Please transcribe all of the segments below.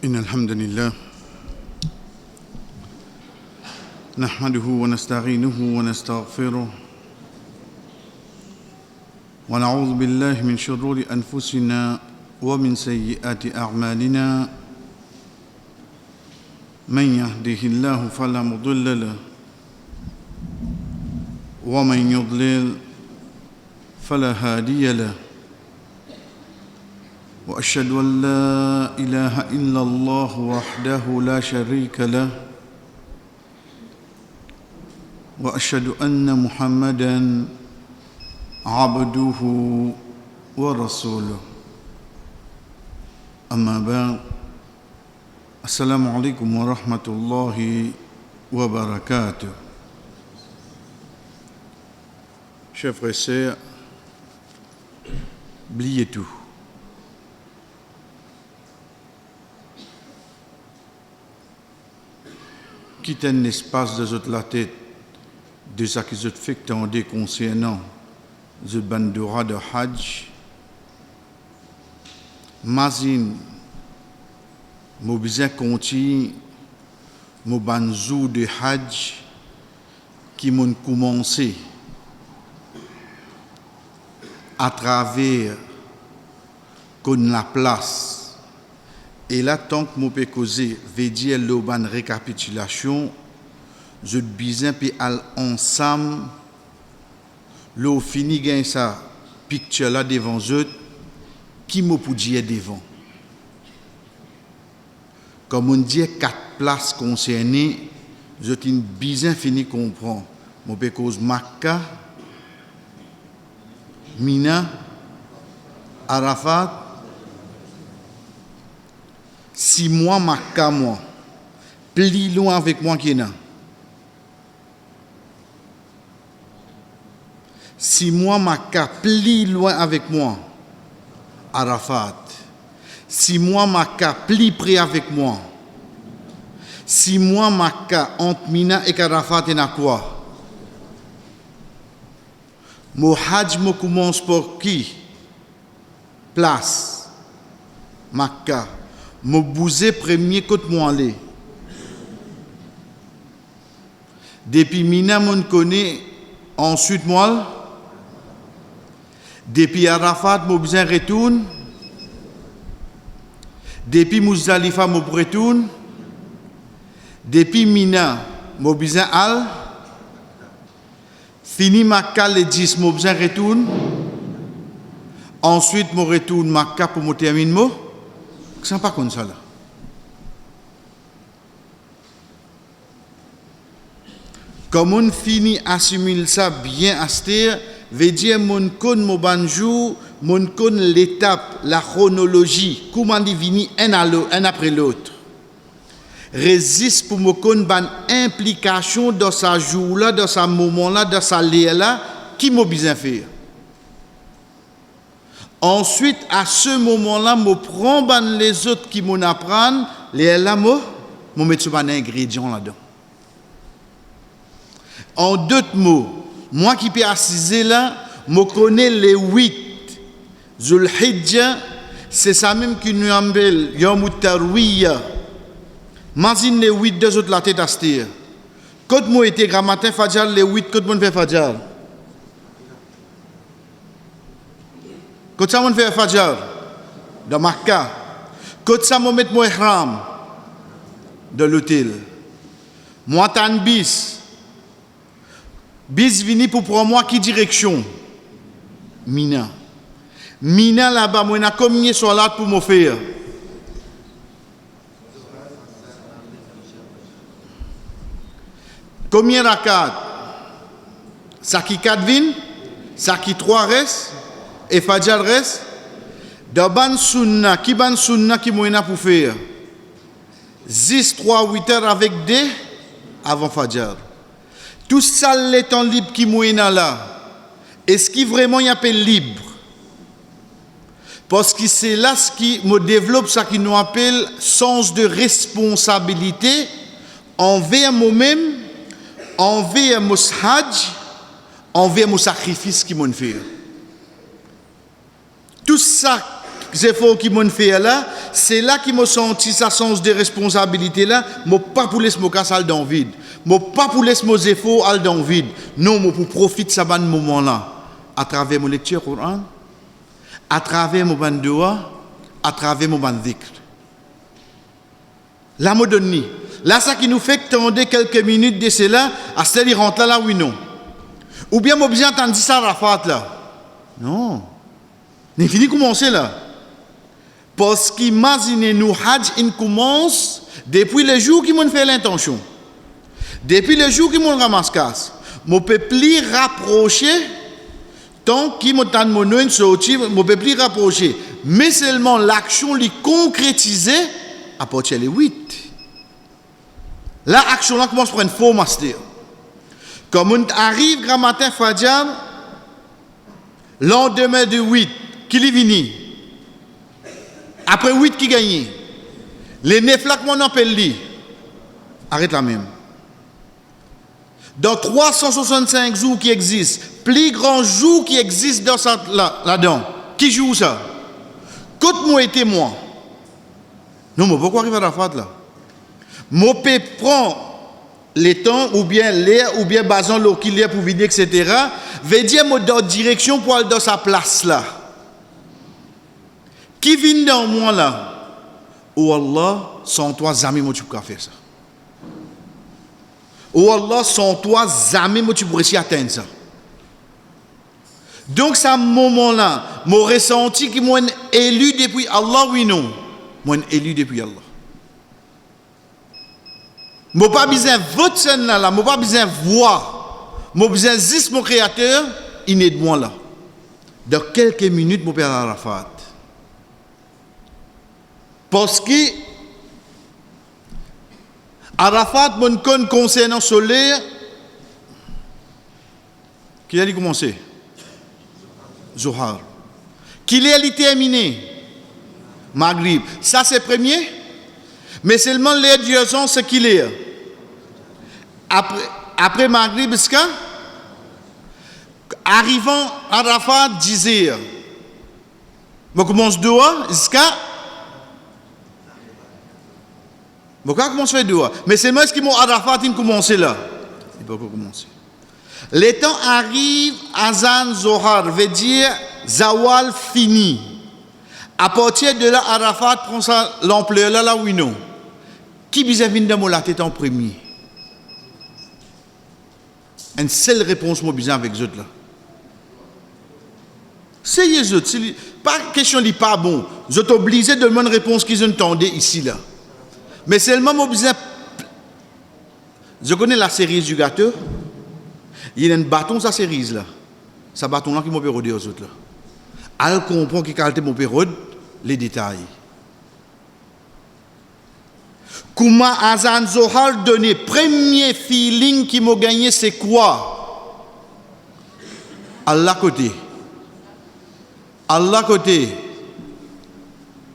إن الحمد لله نحمده ونستعينه ونستغفره ونعوذ بالله من شرور أنفسنا ومن سيئات أعمالنا من يهده الله فلا مضل له ومن يضلل فلا هادي له وأشهد أن لا إله إلا الله وحده لا شريك له وأشهد أن محمدًا عبده ورسوله أما بعد السلام عليكم ورحمة الله وبركاته. Chers frères et sœurs, oubliez tout. Quittez un espace de la tête de ce qui se fait concernant le bandora de Hajj. Mazine, mon besoin continue, mon banzou de Hajj qui m'ont commencé à travers qu'on la place. Et là, tant que je peux causer, veut dire une récapitulation, je besoin puis ensemble, l'eau fini gagne ça picture là devant eux, qui me peut dire devant. Comme on dit 4 places concernées, je t'ai besoin fini comprendre. Je peux cause Makka, Mina, Arafat. 6 mois, Makka, moi. Plus loin avec moi qu'il y a. 6 mois, Makka, plus loin avec moi. Arafat. 6 mois, Makka, plus près avec moi. 6 mois, Makka, entre Mina et Arafat, et na quoi? Mon Hajj me commence pour qui? Place. Makka. Mon bousé premier côté moi aller. Depuis Mina, mon connaît, ensuite moi. Depuis Arafat, mon besoin retourne. Depuis Muzdalifa, mon retourne. Depuis Mina, mon besoin al. Fini Makka le 10, mon besoin retourne. Ensuite, mon retourne Makka pour me terminer mot. C'est pas comme ça là. Comme on finit assimiler ça bien astir, veut dire mon con mon banjou, mon con l'étape, la chronologie, comment divini un après l'autre. Résiste pour mon con ban implication dans sa jour là, dans sa moment là, dans sa lieu là, qui m'a besoin faire. Ensuite, à ce moment-là, je prends les autres qui m'en apprennent, les là, je mets un ingrédient là-dedans. En d'autres mots, moi qui peux assiser là, je connais les 8. Zul Hijja, c'est ça même qui nous appelle Yom Tarwiyya. Imagine les 8 deux autres la tête à stir. Quand moi était grand matin, Fajr, les 8, quand moi fait Fajr. Quand ça, on fait Fajr, dans Makka. Quand ça, on met mon ihram, de l'hôtel. Moi, t'as bis. Bis vini pour prendre moi qui direction? Mina. Mina là-bas, moi, n'a combien de solat pour me faire? Combien de rakat? Ça qui 4 vin? Ça qui 3 reste? Et Fajr reste, dans ban sunna qui moyena pour faire 10, 3, 8 heures avec des avant Fajr. Tout ça, le temps libre qui moyena là, est-ce qu'il vraiment y a pas libre? Parce que c'est là ce qui me développe ça qui nous appelle sens de responsabilité envers moi-même, envers mon hajj, envers mon sacrifice qui m'ont fait. Tout ça, les efforts qui m'ont fait là, c'est là qu'il m'a senti sa sens de responsabilité là, moi pas pour laisser mon casse dans le vide, moi pas pour laisser mes efforts dans le vide, non, moi pour profiter de ce moment là, à travers mon lecture Coran, à travers mon ban doa, à travers mon ban dhikr. Là, me donne. Là, ça qui nous fait tendre quelques minutes de cela, à ce qu'il rentre là, oui, non. Ou bien, moi, bien entendu ça, Rafat, là. Non. N'est fini commencer là. Parce qu'imaginez-nous, Hajj, il commence depuis le jour qui m'ont fait l'intention. Depuis le jour qui m'ont ramassé casse. Je peux plus rapprocher, tant qu'il m'a tant de sorti, je peux plus rapprocher. Mais seulement l'action lui concrétisée, à partir de 8. Là, l'action là commence par une faux master. Comme on arrive grand matin Fajr, lendemain de 8, qui est venu. Après 8 qui gagne. Les 9 là, comment on appelle lui? Arrête la même. Dans 365 jours qui existent, plus grand jour qui existe dans ça là-dedans, qui joue ça? Côte-moi et témoin. Non, mais pourquoi arriver à la fête là? Moi, je prends les temps, ou bien l'air, ou bien bazan l'eau qu'il y a pour venir, etc. Veut dire, moi, dans direction pour aller dans sa place là. Qui vient dans moi là? Oh Allah, sans toi, jamais, moi, tu peux faire ça. Oh Allah, sans toi, jamais, moi, tu pourrais s'y atteindre ça. Donc, ce moment-là, mon ressenti qui m'a élu depuis Allah, oui, non. Moi, élu depuis Allah. Je n'ai pas besoin de votre scène là, je n'ai pas besoin de voir. Je n'ai besoin de juste mon créateur, il est de moi là. Dans quelques minutes, je vais à Arafat. Parce que Arafat, mon con concernant solaire, qui a dit commencer? Zohar. Qui a terminé? Maghrib. Ça c'est premier. Mais seulement les dieux sont ce qu'il est. Après Maghrib, arrivant à Arafat, 10 heures. Je commence dehors, jusqu'à. Je commence à faire dehors. Mais c'est moi qui m'a Arafat, il commence là. Il peut commencer. Le temps arrive, Azan Zohar, veut dire Zawal fini. À partir de là, Arafat prend l'ampleur là, oui, non. Qui vient de la tête en premier? Une seule réponse, moi, besoin avec les autres là. C'est les autres. Pas question de pas bon. Vous êtes obligés de demander une réponse qu'ils entendaient ici là. Mais seulement, moi, besoin. Je connais la cerise du gâteau. Il y a un bâton, sa cerise là. Ce bâton là qui m'a pérodé aux autres là. Elle comprend qui qualité mon pérode, les détails. Comment Azan Zohar donné, premier feeling qui m'a gagné, c'est quoi? Allah côté. Allah côté.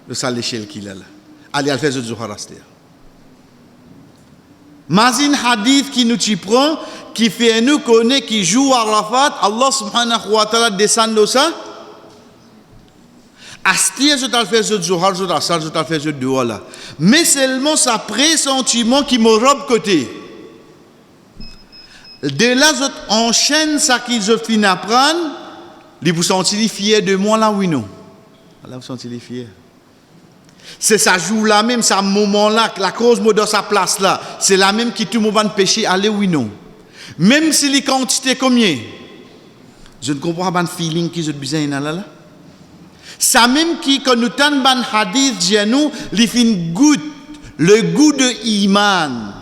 Le sale l'échelle qu'il a là. Allez, elle fait Zohar à cette. Mazin hadith qui nous y prend, qui fait nous connaître, qui joue à Arafat, Allah subhanahu wa ta'ala descend de ça. Astir, je t'ai fait ce Zohar, je t'ai fait ce dehors là. Mais seulement ça pressentiment qui me robe côté. De là, je enchaîne ça qu'ils ont fini d'apprendre. Vous sentez fiers de moi là, oui, non? Là, vous sentez fiers. C'est ça jour là même, ce moment là, la cause dans sa place là. C'est la même qui tout le monde va pécher, aller, oui, non? Même si les quantités combien? Je ne comprends pas le feeling qu'ils ont besoin là. Ça même qui, quand nous tenons ban hadith, nous, les fin goût, le goût de iman.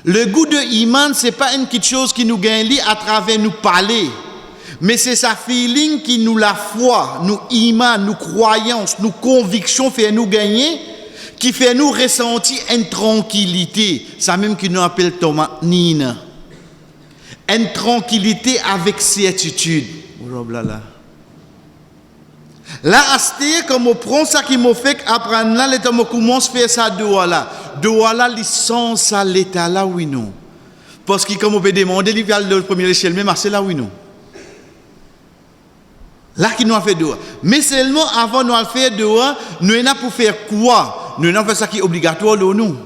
Le goût de iman, c'est pas une petite chose qui nous gagne à travers nous parler, mais c'est sa feeling qui nous la foi, nous iman, nous croyances, nous convictions fait nous gagner, qui fait nous ressentir une tranquillité. Ça même qui nous appelle Thomas Nina. Une tranquillité avec certitude. Là, Asté, comme on prend ça qui m'a fait apprendre là, l'état me commence à faire ça de là, licence à l'état là, oui, non. Parce que comme on peut demander, il y a le premier échelle, même c'est là, oui, non. Là qui nous a fait dehors. Mais seulement avant nous a fait dehors, nous avons pour faire quoi? Nous avons fait ça qui est obligatoire pour nous.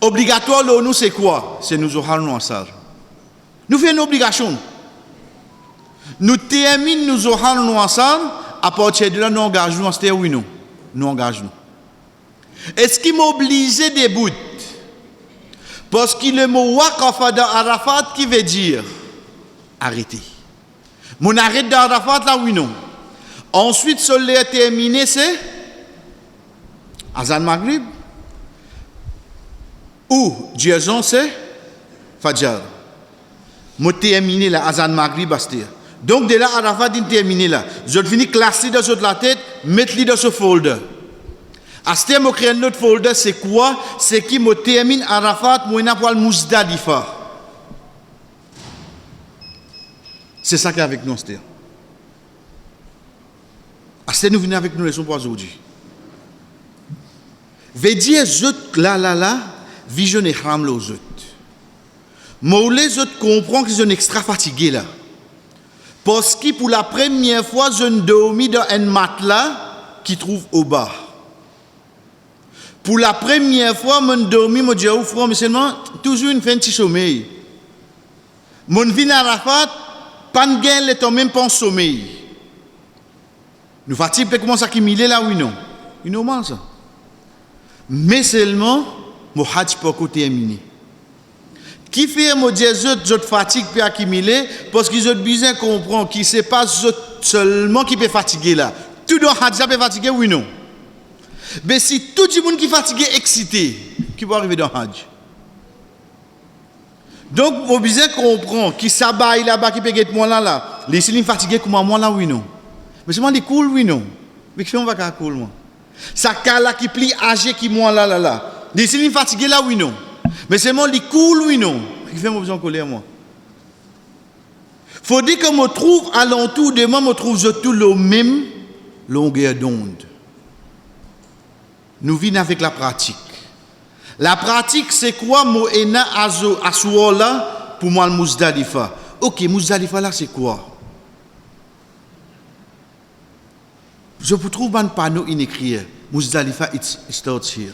Obligatoire pour nous, c'est quoi? C'est nous aurons ensemble. Nous faisons une obligation. Nous terminons nous aurons ensemble, à partir de là, nous engageons, c'est oui, nous. Nous engageons. Est-ce qu'il m'oblige des bouts? Parce qu'il le mot waqaf dans Arafat qui veut dire arrêter. Mon arrêt d'Arafat là, oui, non. Ensuite, ce qui est terminé, c'est Azan Maghrib. Ou Diazon, c'est Fajr. Moi, terminé là, Azan Maghrib, Bastia. Donc, de là, Arafat, il terminé là. Je finis classer dans la tête, mettre-le dans ce folder. À ce moment, je crée un autre folder, c'est quoi? C'est qui me termine Arafat, moi, je vais Muzdalifa. C'est ça qui est avec nous, c'est-à-dire. À ce nous venons avec nous, les leçons pour aujourd'hui. Veut dire, là, visionner Ram les autres. Mais les autres comprennent qu'ils sont extra fatigués là. Parce que pour la première fois, je dormi dans un matelas qui trouve au bas. Pour la première fois, je dormi, je dis, mais seulement, toujours une fin de sommeil. Mon vie à Arafat, pas de gain, est même pas en sommeil. Nous fatigues, peut commencer à accumuler là, oui, non. C'est normal ça. Mais seulement, mon hajj pas terminé. Qui fait, moi, dire, je fatigue peut accumuler, parce qu'ils ont besoin de comprendre que ce n'est pas seulement qui peut fatiguer là. Tout le hajj peut fatiguer, oui, non. Mais si tout le monde qui est fatigué, excité, qui va arriver dans le hajj. Donc, vous besoin de comprendre qui s'abaille là-bas, qui peut être moi là. Les signes fatigués comme moi là, oui, non. Mais c'est moi qui cool, oui, non. Mais qui fait, on va faire cool, moi. Ça là qui plie âgé qui moi là. Les signes fatigués là, oui, non. Mais c'est moi qui cool, oui, non. Qui fait, moi besoin de colère, moi. Faut dire que je trouve alentour de moi, je trouve tout le même longueur d'onde. Nous vivons avec la pratique. La pratique, c'est quoi? Mo ena asouola pour moi le Muzdalifa. Ok, Muzdalifa là, c'est quoi? Je vous trouve un panneau inécrit. Muzdalifa, it starts here.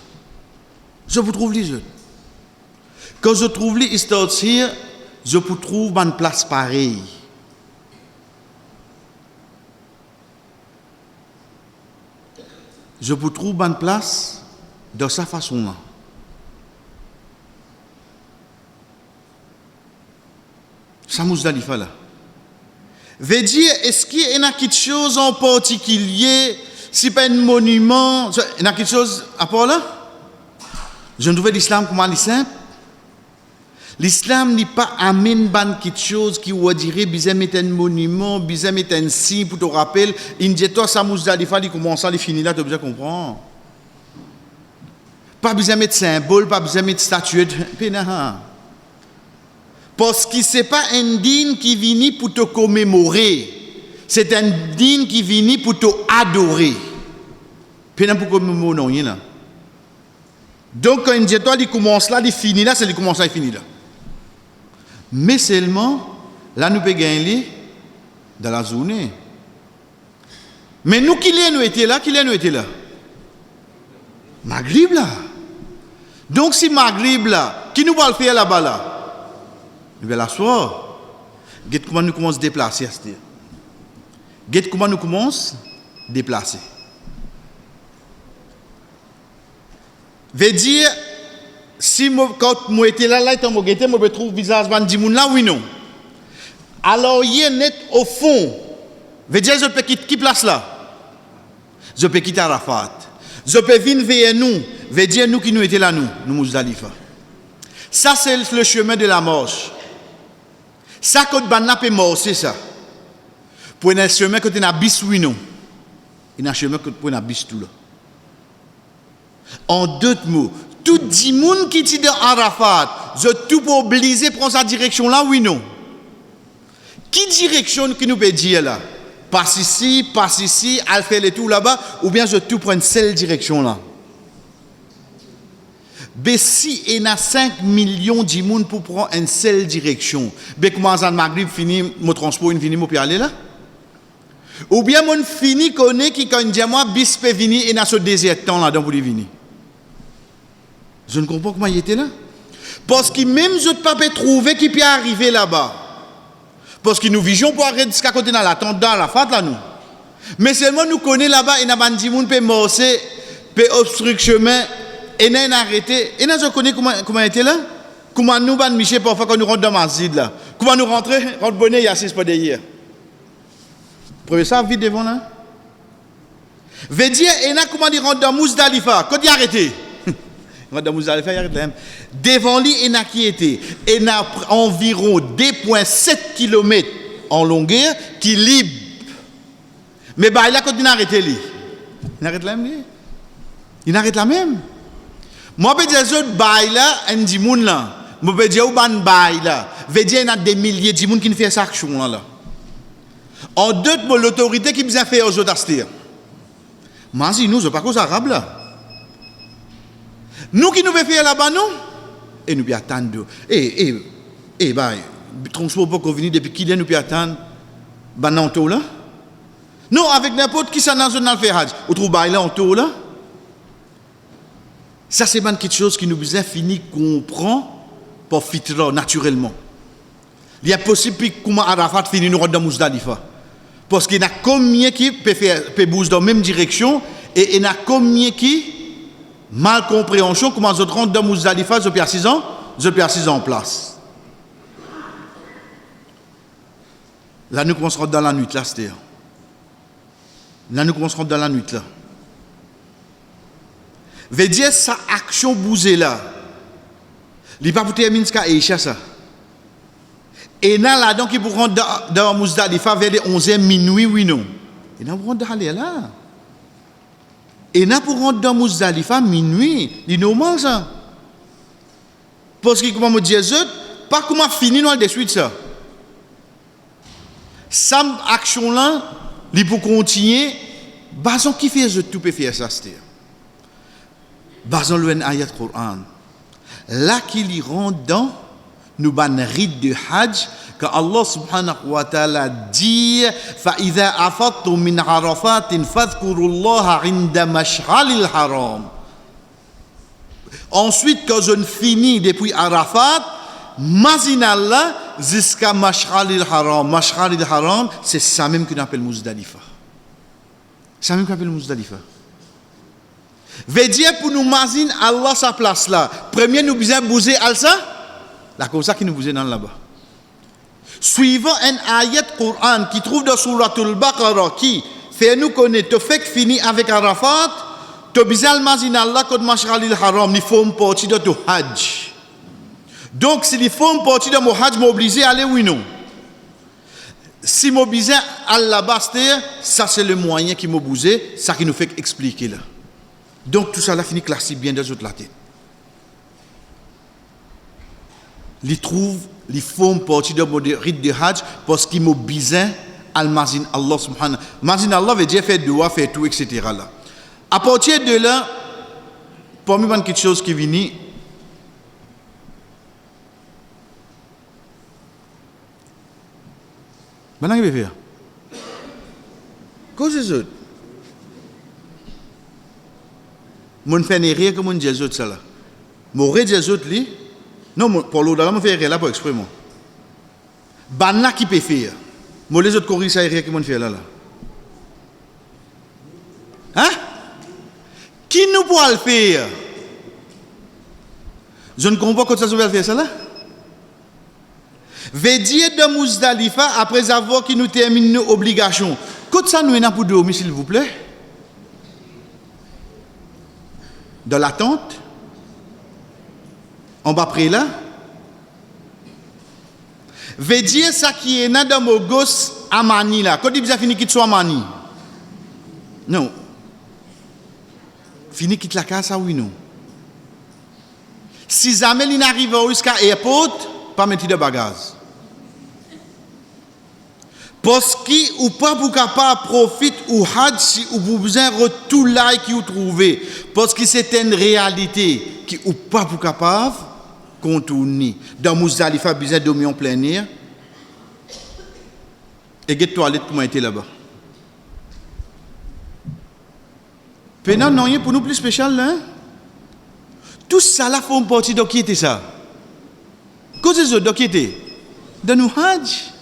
Je vous trouve les autres. Quand je trouve les it starts here, je vous trouve une place pareille. Je vous trouve une place de sa façon-là. Ça Muzdalifa là. Veut dire, est-ce qu'il y a quelque chose en particulier, si pas un monument, il y a quelque chose à part là? Je ne trouve l'islam comment il est simple. L'islam n'est pas amène ban quelque chose qui va dire, bizarre mettre un monument, bizarre mettre un signe pour te rappeler, il dit toi ça Muzdalifa, il commence à il finit là, tu as besoin de comprendre. Pas besoin mettre symbole, pas besoin mettre statuette, parce que ce n'est pas un dîne qui vient pour te commémorer. C'est un dîne qui vient pour te adorer. Puis pour commémorer, non, là. Donc, quand il dit, toi, il commence là, il finit là, c'est il commence là, il finit là. Mais seulement, là, nous pouvons gagner dans la journée. Mais nous, qui nous étions là? Maghrib là. Donc, si Maghrib là, qui nous va le faire là-bas là? Eh bien, la soirée, regardez comment nous commençons à déplacer. Regardez comment nous commençons à déplacer. Veut dire, si quand moi j'étais là, je me trouve le visage de là, oui, non. Alors, il est net au fond. Veut dire, je peux quitter qui place là? Je peux quitter Arafat. Je peux venir vers nous. Veut dire, nous qui nous étions là, nous Muzdalifa. Ça, c'est le chemin de la marche. Ça, quand on peut morcer ça. Pour un chemin que tu as bis, oui, non. Il y a un chemin que tu as bis tout là. En deux mots, tout le monde qui dit dans Arafat, je tout pour obliger prendre sa direction là, oui, non. Qui direction que nous peut dire là? Passe ici, elle fait le tout là-bas, ou bien je tout prends une seule direction là. Mais si il y a 5 millions de monde pour prendre une seule direction, mais comment ça Maghrib fini, mon transport fini, mon aller là? Ou bien mon fini connaît qui quand dit moi bis peut venir et n'a ce désert temps là dans pour venir. Je ne comprends pas comment il était là. Parce que même je ne peux pas trouver qui peut arriver là-bas. Parce que nous visions pour arrêter jusqu'à côté dans la tente dans la fête là nous. Mais seulement nous connaissons là-bas et n'a pas dit moun peut morcer, peut obstruer chemin et n'a arrêté. Et n'a je connais comment il était là. Comment nous ban Michel parfois quand nous rentrons dans Mazid là. Comment nous rentrer rentre bonnet il y a 6 pas derrière. Prenez ça vite devant là. Veut dire et n'a comment il rentre dans Mousdalifa quand il arrêté. Rentre dans Mousdalifa il arrête là. Devant lui et n'a qui était et n'a environ 2,7 km en longueur qui libre. Mais bah il a quand il arrête lui. Il arrête là même. Il arrête là même. Moi peux dire autres bail là un dit moun là. Moi peux dire ou ban bail là. Veut dire il y a des milliers de monde qui ne fait ça action là. En d'autres mots l'autorité qui besoin faire aux autres astir. Mais si nous c'est pas cause arabe là. Nous qui nous veut faire là-bas nous et nous peut attendre. Bah transport pas qu'on venir depuis qui nous peut attendre bananto là. Non avec n'importe qui ça dans zone al faire hajj. Ou trouve bail là en tour là. Ça, c'est quelque chose qui nous besoin finir comprend pour fitra naturellement. Il y a possible que comment Arafat finit nous dans Mousdalifa. Parce qu'il y a combien qui peut bouger dans la même direction et il y a combien qui mal compréhension comment je rentre dans Mousdalifa, je perds 6 ans en place. Là, nous commencerons dans la nuit, là, c'est-à-dire. Là, nous commencerons dans la nuit, là. Veut dire sa action bousée là. Il pas pour terminer ce qu'a ça. Et là donc il pour rentrer dans Mousdalifa vers les 11h minuit oui non. Et là pour rentrer là. Et là pour rentrer dans Mousdalifa minuit, c'est normal ça. Parce que comment me dire pas comment finir dans de suite ça. Sa action là, il pour continuer, bason qui fait tout peut faire ça c'est. Basons le ayat Coran. Là qu'il y rentre dans nous ban rite de Hajj que Allah subhanahu wa ta'ala dit fa idha afattum min arafatin fadhkurullaha 'inda mash'alil haram. Ensuite quand je finis depuis Arafat, mazinallah jusqu'à mash'alil haram. Mash'alil haram, c'est ça même qu'on appelle Mousdalifa. Ça même qu'on appelle Mousdalifa. Veut dire pour nous mazine Allah sa place là. Premier nous besoin bouger al ça. Là comme ça qui nous bouger dans là-bas. Suivant un ayat Coran qui trouve dans Suratul Baqarah qui fait nous connaître te fait fini avec Arafat, te besoin mazine Allah comme Mash'alil Haram, ni forme partie de ton Hajj. Donc si les forme partie de mon Hajj m'obligé à aller oui non. Si m'obligé à là-bas ça c'est le moyen qui m'oblige, ça qui nous fait expliquer là. Donc tout ça là finit classique bien dans la tête. Ils trouvent, ils font partie de rite de Hajj parce qu'ils m'ont besoin al-mazin Allah subhanahu. Mazin Allah veut dire faire doigt, faire tout, etc. là. À partir de là, parmi les quelque chose qui vient, maintenant il va faire. Qu'est-ce que c'est? Mon fait rien comme mon dit autres ça là. Mon dit autres li. Non pour l'autre là mon fait rien là pour exprimer moi. Banna qui peut faire. Mon les autres corrige ça rien que mon fait là là. Hein? Qui nous pourra le faire? Je ne comprends pas comment ça va faire ça là. Veut dire de Mousdalifa après avoir qui nous termine nos obligations. Quand ça nous est pour dormir s'il vous plaît? Dans la tente, en bas près là, veut dire ça qui est dans mon gosse à Mani là. Quand il a fini qu'il soit à Mani. Non. Fini quitte la casa oui non. Si jamais il n'arrive jusqu'à l'aéroport, pas mettre de bagages. Parce que ou pas pour capable profiter ou hajj si ou vous besoin retour là qui vous trouvez parce que c'est une réalité qui ou pas pour capable contourner dans Mousdalifa besoin dormir en plein air et get toilette comment était là-bas Pénan, non, rien pour nous plus spécial, là. Tout ça, là, font partie de qui était ça? Qu'est-ce que c'est de qui était? De nous hajj.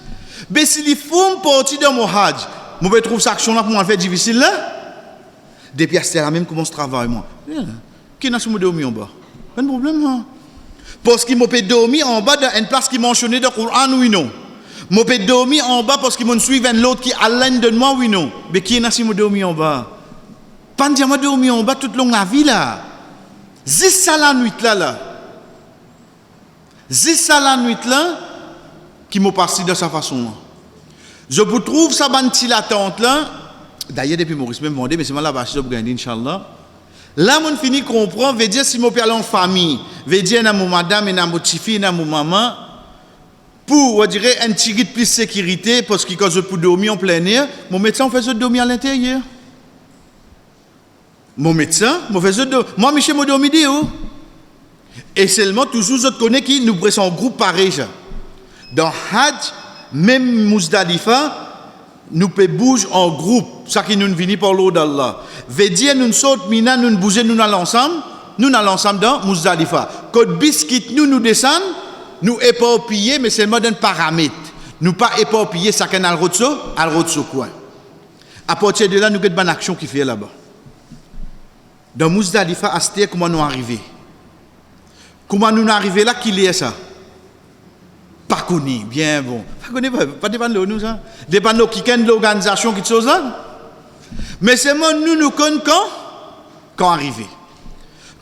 Mais s'ils font partie de mon hajj, moi, je trouve cette action-là pour moi faire difficile, là. Depuis à ce là même comment je travaille, moi. Qui n'a pas dormi en bas? Pas de problème, hein? Parce qu'ils m'ont dormi en bas d'une place qui mentionnait dans le Coran, oui, non. M'ont dormi en bas parce qu'ils m'ont suivi l'autre qui allait de moi, oui, non. Mais qui n'a pas dormi en bas? Pas de diamant dormi en bas toute longue la vie, là. C'est ça la nuit, là. C'est ça la nuit, là, qui m'a passé de sa façon, là. Je vous trouve ça, banti attente, là. D'ailleurs, depuis Maurice m'a demandé, mais c'est moi là-bas, je vais gagner, Inch'Allah. Là, mon fini comprend, veut dire si mon père est en famille, veut dire dans mon madame et dans mon petit fille, dans mon maman, pour, on dirait, un petit de plus de sécurité, parce que quand je peux dormir en plein air, mon médecin fait ça dormir à l'intérieur. Mon médecin, moi, Michel, je dormi dehors. Et seulement, toujours, je connais qui nous pressent en groupe pareil. Dans Hajj, même Muzdalifa, nous pouvons bouger en groupe, ça qui nous vient par l'eau d'Allah. Veut dire, nous sautons, mina, nous bougeons, nous allons ensemble dans Muzdalifa. Quand biscuit, nous descendons, nous éparpillés, mais seulement d'un paramètre. Nous pas éparpillés, ça qu'on a le rotso coin. À partir de là, nous avons une action qui fait là-bas. Dans Muzdalifa, à ce comment nous arrivons? Comment nous arrivons là, qui est ça? Pas connu, bien bon. Pas connu, pas dépendre de nous, ça. Dépend de qui de l'organisation qui chose là. Mais c'est moi, nous connaissons quand arriver.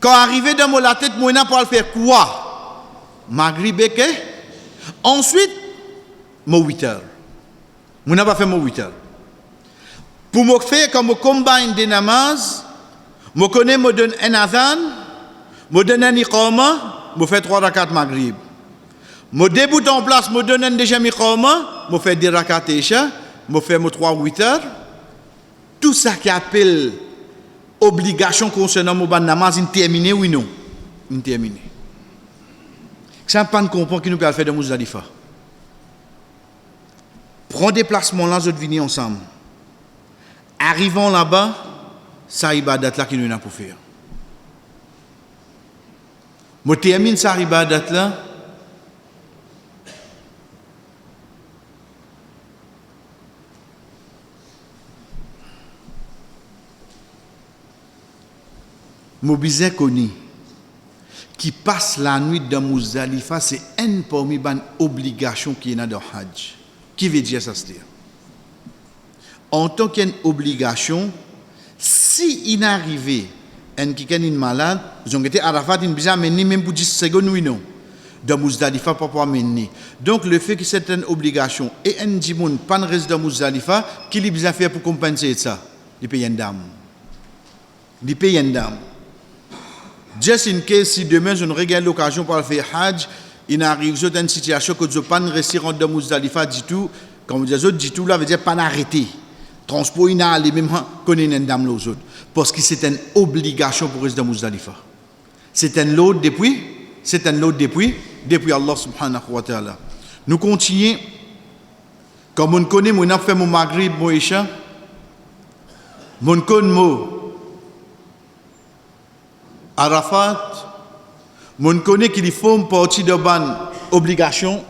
Quand arriver dans la tête, moi, pour le faire quoi? Maghrib, ensuite, moi 8 heures. Moi, n'a pas fait moi 8 heures. Pour me faire comme combine des namazes, je connais, je donne un adhan, je donne un iqama, je fais 3 rakats maghrib. Je débute en place, je donne un deuxième iqama, je fais 10 rakats isha, je fais 3-8 heures. Tout ça qui appelle obligation concernant mon namaz, c'est terminé, oui non? C'est terminé. Ça ne pas comprendre qui nous peut faire de Muzdalifa. Prends déplacement là, je venir ensemble. Arrivons là-bas, ça ibadat là qui nous a pour faire. Je termine ça ibadat là. Mon bizarre connu qui passe la nuit dans Muzdalifa, c'est une parmi les obligations qui est dans le Hajj. Qui veut dire ça? En tant qu'une obligation, si il arrive un qui est malade, ils ont été Arafat, ils ont amené même pour 10 secondes, oui non. Dans Muzdalifa, pas pour amener. Donc le fait que c'est une obligation et un djimoun pas reste dans Muzdalifa, qui lui besoin faire pour compenser ça? Il paye une dame. Il paye une dame. Just in case, si demain je ne regarde l'occasion pour faire Hajj, il arrive dans une situation que je ne peux pas rester dans Muzdalifa du tout. Comme je dis, du tout, là veut dire pas arrêter. Transport, il a les mêmes connaître une dame aux autres. Parce que c'est une obligation pour rester dans Muzdalifa. C'est un lot depuis Allah subhanahu wa ta'ala. Nous continuons. Comme on connaît, on a fait mon Maghrib, mon Isha. On connaît mon Arafat, on connaît qu'il faut partie de bonne obligation.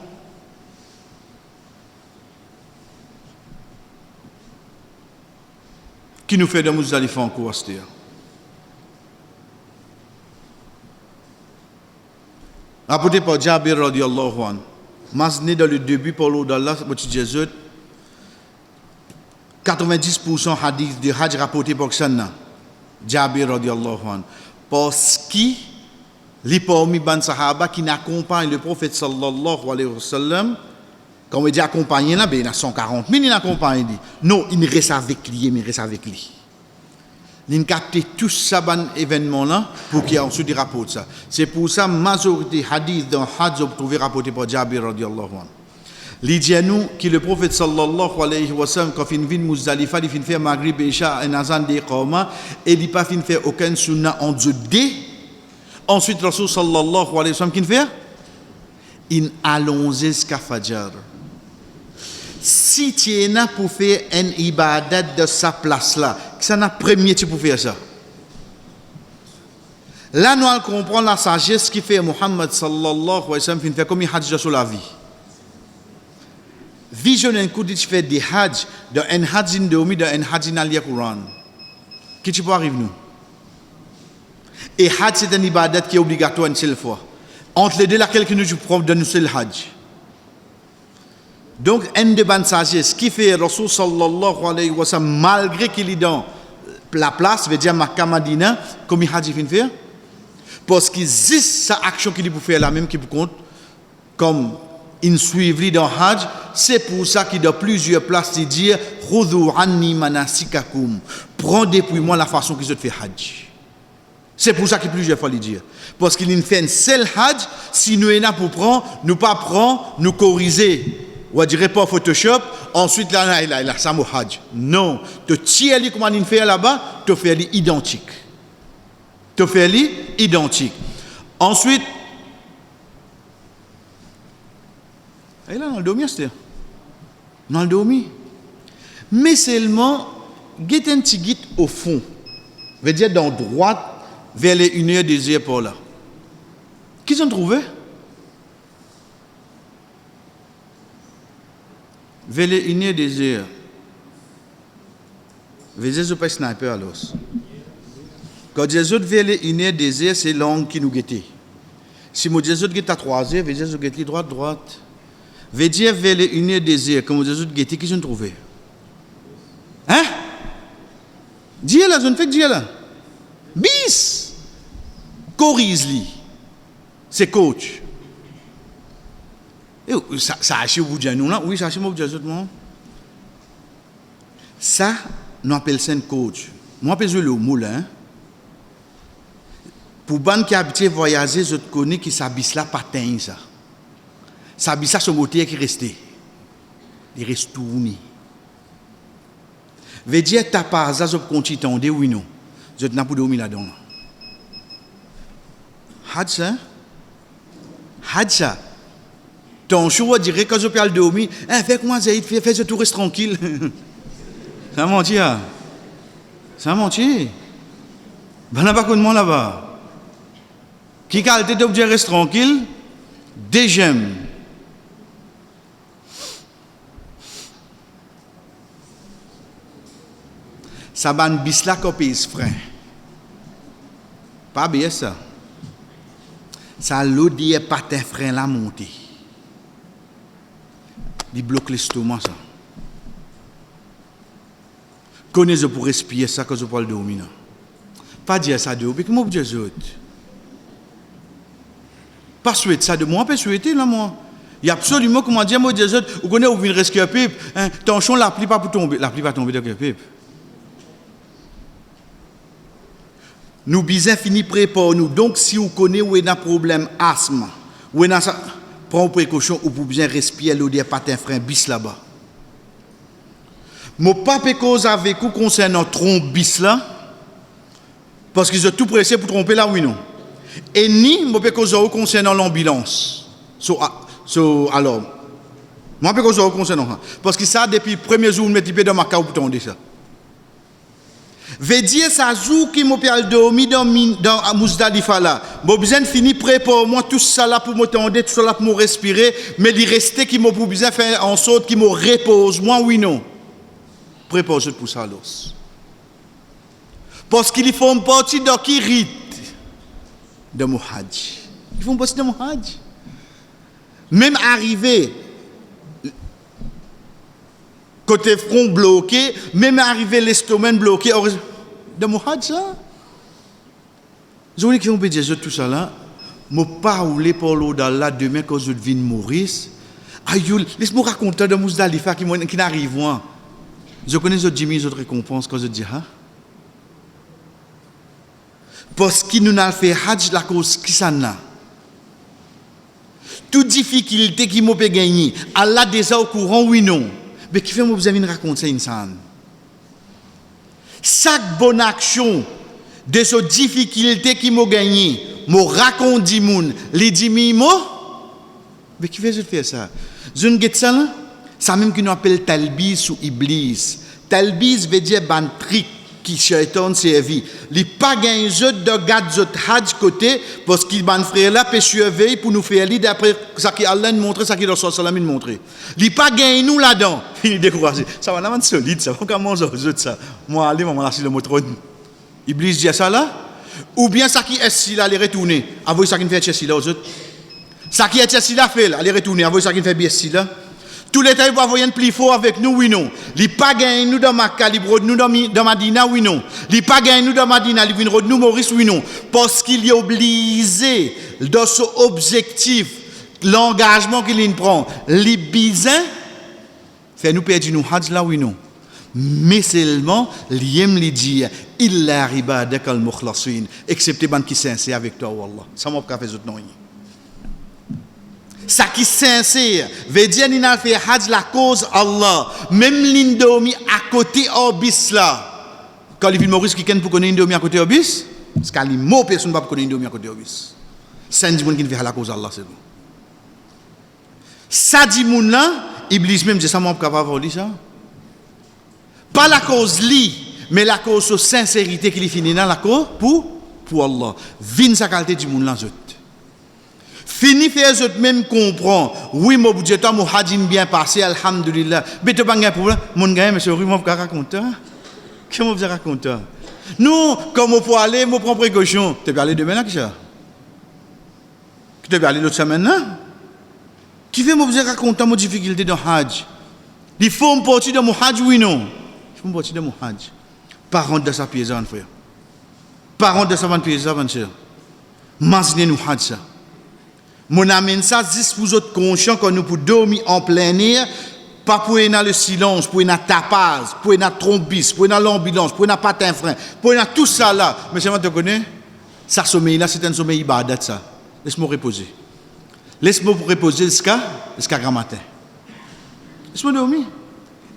Qui nous fait de Muzdalifa en cours. Rapporté par Jabir radiallahu anhu. Masné dans le début par l'eau d'Allah, 90% hadith de Hajj rapporté par Sanna. Jabir radiallahu anhu. Parce qu'il les parmi les sahaba qui n'accompagnent le prophète sallallahu alayhi wa sallam, quand on dit accompagner, il y a 140 000 qui accompagnent. Non, il reste avec lui, mais il reste avec lui. Il a capté tout ça, événement là pour qu'il y ait ensuite des rapports de ça. C'est pour ça que la majorité des hadiths dans le Hajj ont trouvé rapporté par Jabir radiallahu anhu. Il dit à nous que le prophète sallallahu alayhi wa sallam, quand il vient de Muzdalifa, il fait Maghrib et Isha, un azan de Iqama, et il n'a pas fait aucun sunnah en deux. Ensuite, Rasul sallallahu alayhi wa sallam, qu'il fait? Il allonge jusqu'à Fajr. Si tu es là pour faire un ibadat de sa place là, c'est le premier tu peux faire ça. Là, nous allons comprendre la sagesse qui fait Muhammad sallallahu alayhi wa sallam, qui fait comme il hajj sur la vie. Vision un coup de fait des hajj, dans un hajj indomi, dans un hajj dans Coran. Qui tu peux arriver nous? Et hajj c'est une ibadat qui est obligatoire une seule fois. Entre les deux, laquelle que nous prenons de nous c'est le hajj. Donc, un de bonnes sagesse qui fait Rasul sallallahu alayhi wa sallam, malgré qu'il est dans la place, veut dire Makkah Madina, comme il hajj fin faire. Parce qu'il existe sa action qu'il peut faire la même qui peut compte comme une suivie dans Hajj, c'est pour ça qu'il y a plusieurs places qui disent khudhu anni manasikakum, prends depuis moi la façon qu'ils ont fait Hajj. C'est pour ça qu'il plusieurs fois il dit parce qu'il fait un seul Hajj, si nous en a pour prendre, nous pas prendre, nous corriger. Ou dirait pas Photoshop, ensuite là ça mot Hajj. Non, te tirer comme on fait là-bas, te faire identique. Te faire identique. Ensuite, et là, dans le dormi, c'est dans le dormi. Mais seulement, get un petit guide au fond. Veut dire dans droite, vers les 1h, 2h par là. Qui ont trouvé? Vers les 1h, 2h. Veut dire, je ne suis pas sniper alors. Quand les autres vers les 1h, 2h, c'est l'angle qui nous guette. Si moi, les autres guettent à 3h, veut dire, je guette droite. Veut dire, vers les 1h, 2h, comme les autres guettent, qui ont trouvé? Hein? Dis là, je ne fais que dire là. Bis! Corrise-li. C'est coach. Et ça a acheté au bout de nous là? Oui, ça a acheté au bout de nous. Ça, nous appelons ça un coach. Moi, je appelle le moulin. Pour les gens qui habitent voyager, je connais qui s'habillent là, pas ça. S'habillent là, son moteur qui reste. Il reste tourné. Veut dire, tu n'as pas ça, je continue à dire oui, non. Je n'ai pas dormi là-dedans. Hadja. Hadja. Ton choix dirait que je peux dormir. Fais comment ça, fais ce touriste tranquille. Ça mentit. Ça mentit. Ben, n'a pas de monde là-bas. Qui qualité d'objet reste tranquille? Des gemmes. Ça ban bis là qu'on paye frein. Pas bien ça. Ça l'odie patin frein la montée. Il bloque l'estomac ça. Connaissez pour respirer ça quand je parle de domina. Pas dire ça de vous, mais comment vous dites autres? Pas souhaiter ça de moi, pas souhaiter là moi. Il y a absolument comment dire moi des autres, vous connaissez où vient rescue pipe, tension la pluie pas pour tomber, la pluie va tomber dans le pipe. Nous bisons fini préparer nous. Donc si vous connaissez où est un problème asthme, où est ça, prends précaution ou pour bien respirer l'eau des patins frein bis là-bas. Mon pas cause avec vous concernant trompe bis là parce qu'ils ont tout pressé pour tromper là oui non. Et ni mon pas cause concernant l'ambulance. Alors moi pas cause concernant ça parce que ça depuis le premier jour me type dans ma cave pour tomber ça. Veut dire ça jour qui m'a perdu dormi dans Muzdalifa là. Bon besoin fini prêt pour moi tout ça là pour m'entendre tout ça là pour me respirer mais il restait qui m'a pour besoin faire en sorte qui me repose moi oui non. Prépare pour ça l'os. Parce qu'ils font partie de qui rite de mon hajj. Ils font partie de mon hajj. Même arrivé côté front bloqué, même arrivé l'estomac bloqué de mon hajj là. Je voulais qu'ils ont dit tout ça là. Je parle pour l'eau là demain quand je viens de mourir. Aïe, laisse-moi raconter de Muzdalifa qui n'arrive moi. Je connais les autres Jimmy, les autres récompenses quand je dis hein. Parce qu'il nous a fait hajj la cause qui s'en a. Toute difficulté qui m'a pu gagner, Allah déjà au courant oui non. Mais qui fait moi vous avez raconter ça. Chaque bonne action de ces difficultés qui m'a gagné, me raconte dit moun, les 10 000 mots. Mais qui fait je faire ça? Je ne sais ça là. Ça même qu'on appelle talbis ou iblis. Talbis veut dire ban trick qui shaitan servi. Il pas gagné de garde zot hajj côté parce qu'il ban frère là peut surveiller pour nous faire lire d'après ça qui Allah nous montre ça qui Rasul sallallahu alayhi wa sallam montre. Il pas gagné nous là-dedans. Fini découragé. Ça va vraiment solide ça. Comment ça ça. Moi aller maman là sur le moteur. Iblis dit ça là ou bien ça qui est si là aller retourner. Avoue ça qui fait Chelsea là aux autres. Ça qui est Chelsea là fait aller retourner. Avoue ça qui fait bien si là. Tous les temps, ils vont plus fort avec nous, oui, non. Ils pas gagné nous dans Makkah, ils nous dans Madina, oui, non. Ils pas gagné nous dans Madina, ils viennent nous Maurice, oui, non. Parce qu'il est obligé dans son objectif, l'engagement qu'il prend, les bisins, fait nous perdre nous hadj là, oui, non. Mais seulement, l'yem li dire, illa ribadak al-mukhlasin, excepté ban qui sincère avec toi, wallah. Ça m'a pas fait autre non. Ça qui sincère, veut dire qu'il a fait hajj la cause Allah. Même l'indomi à côté obis là. Quand il vient Maurice qui pour connaître l'indomi à côté obis, parce qu'il y a des mots personne pas pour connaître l'indomi à côté obis. Ça dit qu'il fait la cause Allah c'est bon. Ça dit moun là, Iblis même dit ça m'a capable de dire ça. Pas la cause li, mais la cause de sincérité qu'il finit dans la cause pour Allah. Vin sa qualité du moun là zot. Fini faire autres même comprendre. Oui, mon budget, mon hadin bien passé, alhamdulillah. Mais tu n'as pas de problème. Mon gars, monsieur, oui, moi, je vais raconter. Comment vous raconter? Nous, comme on peut aller, on prend précaution. Tu peux aller demain là, qui ça? Tu peux aller l'autre semaine là? Qui fait moi raconter mon difficulté dans le hajj? Il faut me partir de mon hajj, oui, non? Il faut me partir de mon hajj. Parents de sa pièce, frère. Parents de sa pièce, mon cher. Imaginez nous hajj ça. Mon amène ça, juste pour autres conscients quand nous pour dormir en plein air, pas pour être dans le silence, pour être dans tapage, pour être dans trombis, pour être dans l'ambulance, pour être dans patin frein, pour être dans tout ça là. Mais c'est moi te connais? Ça sommeil là, c'est un sommeil ibadat ça. Laisse-moi reposer. Laisse-moi reposer jusqu'à grand matin. Laisse-moi dormir.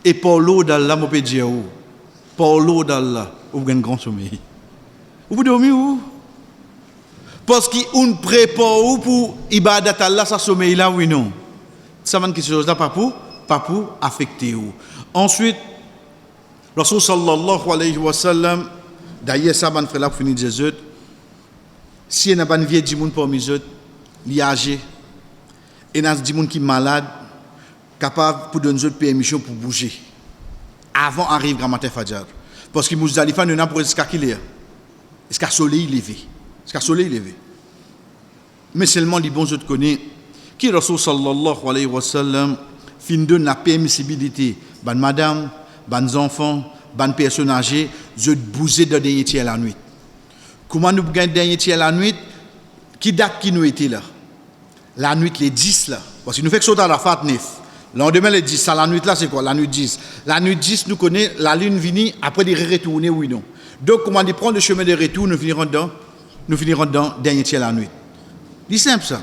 Et pour l'eau d'Allah, je peux dire où? Pour l'eau d'Allah, vous avez un grand sommeil. Vous dormir où? Parce qu'on prépare pour ibadat Allah, ça sommeil là, oui, non. Ça va quelque chose là, pas pour affecter ou. Ensuite, Rasul sallallahu alayhi wa sallam, d'ailleurs, ça va faire là pour finir Jésus. Si il n'y a pas de vieux du monde parmi eux, il est âgé, et il y a des gens qui sont malades, capable pour donner une permission pour bouger. Avant d'arriver grand matin Fajr. Parce que Muzdalifa ne n'a pas jusqu'à qu'il est. Jusqu'à soleil levé. Jusqu'à soleil levé. Mais seulement les bons autres connaissent qui Rasul sallallahu alayhi wa sallam fin de la permissibilité. Ban madame, ban enfants, ban personnes âgées, je bouger de dernier tiers la nuit. Comment nous gagnons dernier tiers la nuit? Qui date qui nous était là? La nuit les 10 là. Parce que nous fait que sauter à la fat 9. Le lendemain les 10, ça la nuit là c'est quoi? La nuit 10. La nuit 10 nous connaît la lune vini après de retourner oui non. Donc comment on prend le chemin de retour, nous finirons dans dernier tiers la nuit. C'est simple ça.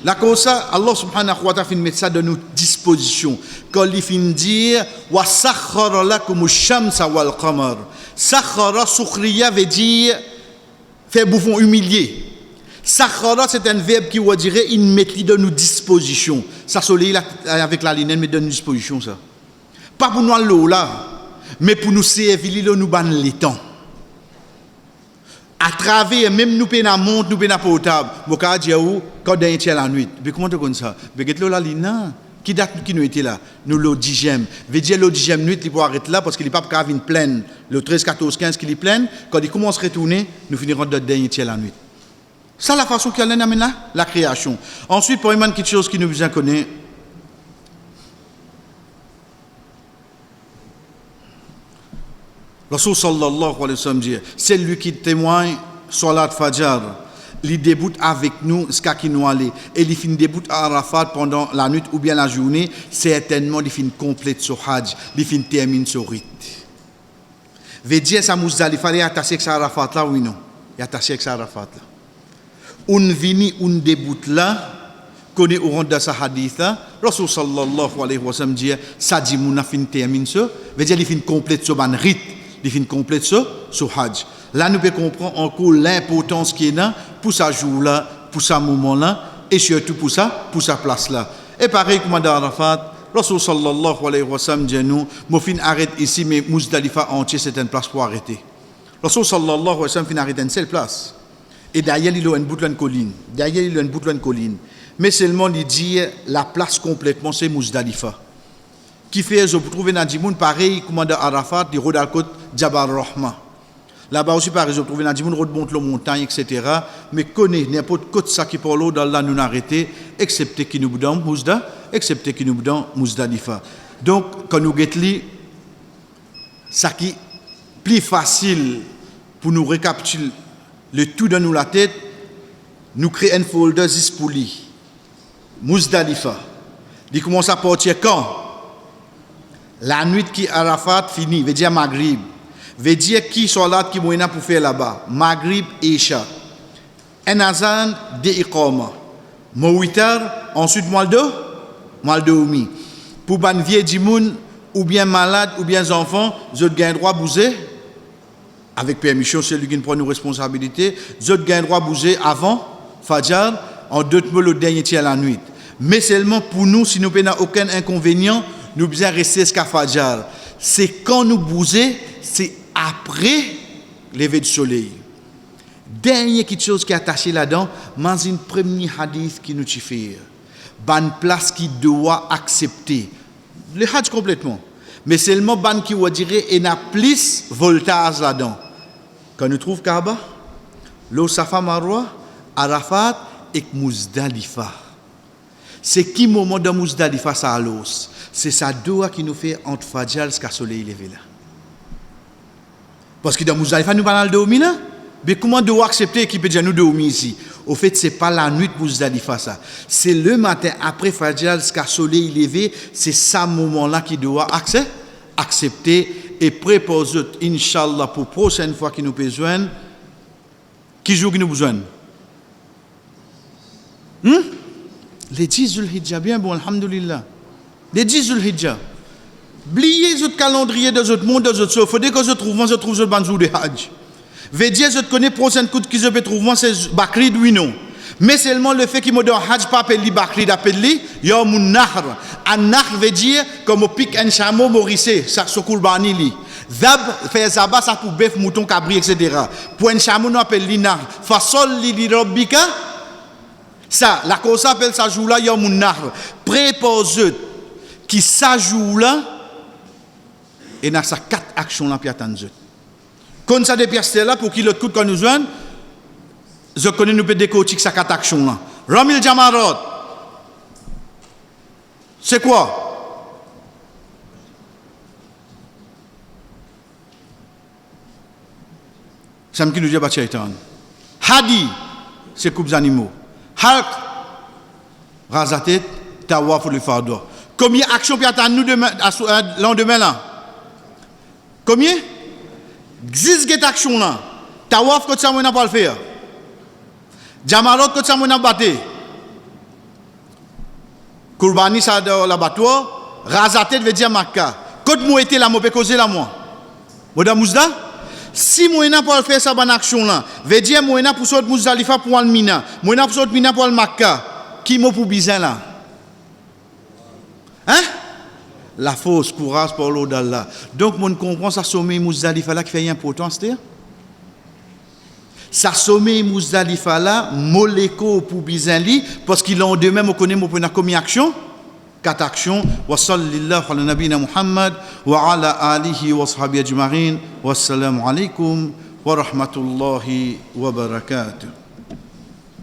La cause ça, Allah subhanahu wa ta'ala fin mettre ça dans nos dispositions. Quand il fin dire wa sakhkhara lakum ash-shamsa wal qamar. Sakhkhara sukhriya veut dire faire bouffon humilier. Sakhkhara c'est un verbe qui veut dire il met dans nos dispositions. Ça soleil là avec la ligne met dans nos dispositions ça. Pas pour nous l'eau là, mais pour nous servir nous ban les temps. À travers même nous pena montre nous pena portable mon cas dire où quand dernier tiers la nuit mais comment tu connais ça mais get la ligne qui date qui nous était là nous le 10e veut dire le 10e nuit il peut arrêter là parce qu'il est pas capable une pleine le 13 14 15 qu'il est pleine quand il commence à retourner nous finirons dans dernier tiers la nuit ça la façon qu'il amène là la création ensuite pour une quelque chose qui nous besoin connaît Rasul sallallahu alayhi wa sallam dit, c'est lui qui témoigne Salat Fajr, il débute avec nous jusqu'à qui nous allait et il finit débute à Arafat pendant la nuit ou bien la journée, certainement il finit complète son hajj, il finit termine son rite. Veut dire ça Muzdalifa il attaché avec Arafat là oui non, il attaché avec Arafat là. On vini on débute là connaît au rang de sa hadith là, Rasul sallallahu alayhi wa sallam dit ça dit mon fin termine ça, veut dire il finit complète son ban rite. Il finit complète ce hajj. Là, nous pouvons comprendre encore l'importance qu'il y a pour ce jour-là, pour ce moment-là, et surtout pour sa place-là. Et pareil, comme dans Arafat, Rasul sallallahu alayhi wa sallam dit nous, je arrête ici, mais Muzdalifa entier, c'est une place pour arrêter. Rasul sallallahu alayhi wa sallam fin arrêté une seule place. Et derrière, il y a une bout de colline. Derrière, il y a une bout de colline. Mais seulement, il dit la place complètement, c'est Muzdalifa. Qui fait, je peux trouver dans Djimoun, pareil, commandant Arafat, il roule à côté Jabal Rahma. Là-bas aussi, pareil, je peux trouver dans Djimoun, route monte la montagne, etc. Mais connaît n'importe côté ça qui parle dans la nous arrêté, excepté qui nous dans excepté qui nous dans Muzdalifa. Donc, quand nous guettons, ça qui est plus facile pour nous récapituler le tout dans nous la tête, nous créons un folder pour lui. Muzdalifa. Il commence à partir quand? La nuit qui Arafat finit, veut dire Maghrib. Veut dire qui sont là qui moyen pour faire là-bas. Maghrib et Isha. Un azan de Iqama. Mouitar, ensuite Maldoumi. Pour ban vieux dimoun, ou bien malade, ou bien enfant, vous avez droit à bouger. Avec permission, c'est lui qui prend nos responsabilités. Vous avez droit à bouger avant Fajr, en d'autres mots, le dernier tiers la nuit. Mais seulement pour nous, si nous n'avons aucun inconvénient, nous devons rester jusqu'à Fajr. C'est quand nous bousons, c'est après lever du soleil. Dernière petite chose qui est attachée là-dedans, c'est une première hadith qui nous fait. Ban place qui doit accepter. Le hadith complètement. Mais seulement ban qui va dire et n'a plus voltage là-dedans. Quand nous trouvons Kaaba, l'eau Safa Marwa, Arafat et Muzdalifa. C'est qui moment de Muzdalifa ça à l'os? C'est sa doua qui nous fait entre Fajr jusqu'à soleil levé là. Parce que dans Muzdalifa nous parlons de dormir là. Mais comment doit accepter qui peut dire nous dormir ici? Au fait, c'est pas la nuit de Muzdalifa ça. C'est le matin après Fajr jusqu'à soleil levé, c'est ça moment là qui doit accepter et préposer Inch'Allah pour la prochaine fois qu'il nous besoin. Qui jour qui nous besoin? Les 10 Zulhijja, bien bon, alhamdoulilah. Les 10 Zulhijja. Oubliez votre calendrier de votre monde, de votre soif. Il faut que je trouve ce banjou de Hajj. Veut dire, je connais prochaine coup qui je peux trouver, c'est Bakrid, oui, non. Mais seulement le fait qu'il me donne Hajj, pas appelé Bakrid, appelé Yawmun Nahr. Un Nahr veut dire, comme on pique un chameau, morissé, ça se courbani li. Zab, fait zaba, ça pour bœuf, mouton, cabri, etc. Pour un chameau, on appelle li Nahr. Fasol li rabbika. Ça, la cause appelle ça jour là, Yawmun Nahr. Préposé qui ça jour là, et dans ça 4 actions là, puis attendre. Quand ça des pièces là, pour qui l'autre coup quand nous joignent, je connais nous peut décortiquer ça 4 actions là. Ramil Jamarot, c'est quoi? Ça me dit nous dit pas Shaitan. Hadi, c'est coups animaux. Halk, razatet, tawaf pour le fardeau. Combien d'actions puis attendre nous demain, lendemain là? Combien? 10 actions là. Tawaf que ça moi n'a pas le faire. Jamarot que ça moi n'a batté. Kurbani ça dans l'abattoir, razatet veut dire Makka. Quand moi était là, moi peux causer là moi. Madame Mouzda, si moi n'a pas le faire ça bonne action là, veut dire moi n'a pour sortir Muzdalifa pour le Mina, moi n'a pour sortir Mina pour le Makka. Qui m'a pour bizarre là? Hein? La force, courage pour l'eau d'Allah. Donc, on comprend ça sommeil Muzdalifa là qui fait importance. Ça sommeil Muzdalifa là, moléco pour bizanli, parce qu'il en de même, on connaît mon combien d'action? 4 actions. Wa sallallahu ala nabina Muhammad wa ala alihi wa sahbihi ajma'in. Wassalamu alaikum wa rahmatullahi wa barakatuh.